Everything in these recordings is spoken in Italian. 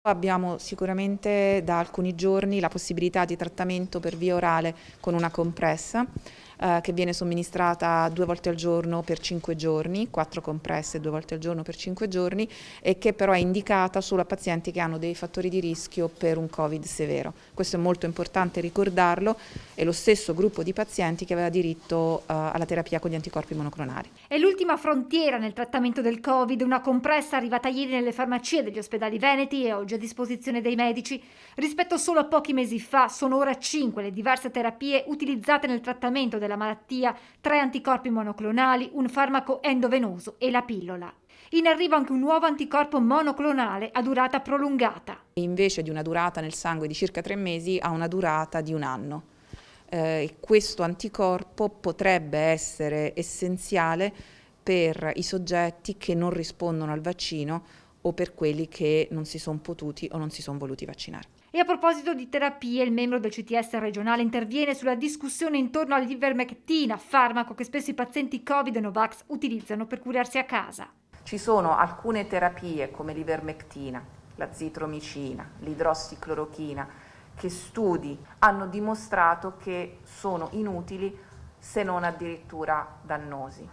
Abbiamo sicuramente da alcuni giorni la possibilità di trattamento per via orale con una compressa che viene somministrata 2 volte al giorno per 5 giorni, 4 compresse 2 volte al giorno per 5 giorni, e che però è indicata solo a pazienti che hanno dei fattori di rischio per un Covid severo. Questo è molto importante ricordarlo, è lo stesso gruppo di pazienti che aveva diritto alla terapia con gli anticorpi monoclonali. È l'ultima frontiera nel trattamento del Covid, una compressa arrivata ieri nelle farmacie degli ospedali veneti e oggi a disposizione dei medici. Rispetto solo a pochi mesi fa, sono ora 5 le diverse terapie utilizzate nel trattamento della malattia, 3 anticorpi monoclonali, un farmaco endovenoso e la pillola. In arrivo anche un nuovo anticorpo monoclonale a durata prolungata. Invece di una durata nel sangue di circa 3 mesi, ha una durata di 1 anno. Questo anticorpo potrebbe essere essenziale per i soggetti che non rispondono al vaccino o per quelli che non si sono potuti o non si sono voluti vaccinare. E a proposito di terapie, il membro del CTS regionale interviene sulla discussione intorno all'ivermectina, farmaco che spesso i pazienti Covid e Novax utilizzano per curarsi a casa. Ci sono alcune terapie come l'ivermectina, la zitromicina, l'idrossiclorochina, che studi hanno dimostrato che sono inutili se non addirittura dannosi.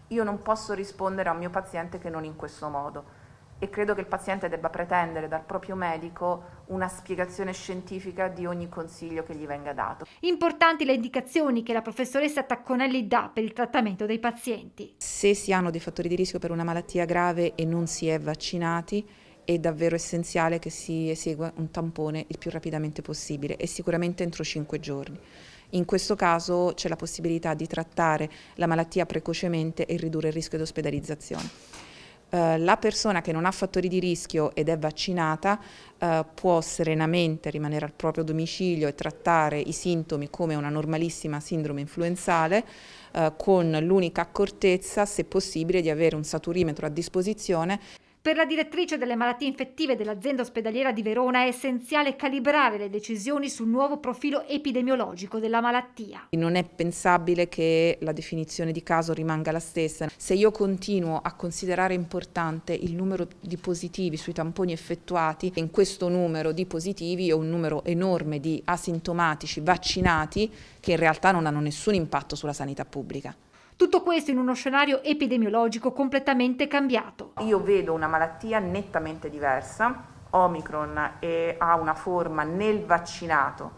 Io non posso rispondere a un mio paziente che non in questo modo e credo che il paziente debba pretendere dal proprio medico una spiegazione scientifica di ogni consiglio che gli venga dato. Importanti le indicazioni che la professoressa Tacconelli dà per il trattamento dei pazienti. Se si hanno dei fattori di rischio per una malattia grave e non si è vaccinati, è davvero essenziale che si esegua un tampone il più rapidamente possibile e sicuramente entro 5 giorni. In questo caso c'è la possibilità di trattare la malattia precocemente e ridurre il rischio di ospedalizzazione. La persona che non ha fattori di rischio ed è vaccinata può serenamente rimanere al proprio domicilio e trattare i sintomi come una normalissima sindrome influenzale, con l'unica accortezza, se possibile, di avere un saturimetro a disposizione. Per la direttrice delle malattie infettive dell'azienda ospedaliera di Verona è essenziale calibrare le decisioni sul nuovo profilo epidemiologico della malattia. Non è pensabile che la definizione di caso rimanga la stessa. Se io continuo a considerare importante il numero di positivi sui tamponi effettuati, in questo numero di positivi ho un numero enorme di asintomatici vaccinati che in realtà non hanno nessun impatto sulla sanità pubblica. Tutto questo in uno scenario epidemiologico completamente cambiato. Io vedo una malattia nettamente diversa, Omicron, e ha una forma nel vaccinato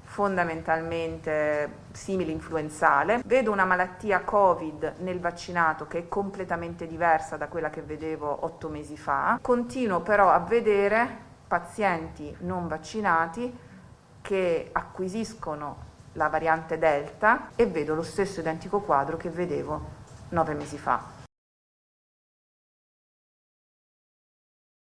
fondamentalmente simile influenzale. Vedo una malattia Covid nel vaccinato che è completamente diversa da quella che vedevo 8 mesi fa. Continuo però a vedere pazienti non vaccinati che acquisiscono la variante Delta e vedo lo stesso identico quadro che vedevo 9 mesi fa.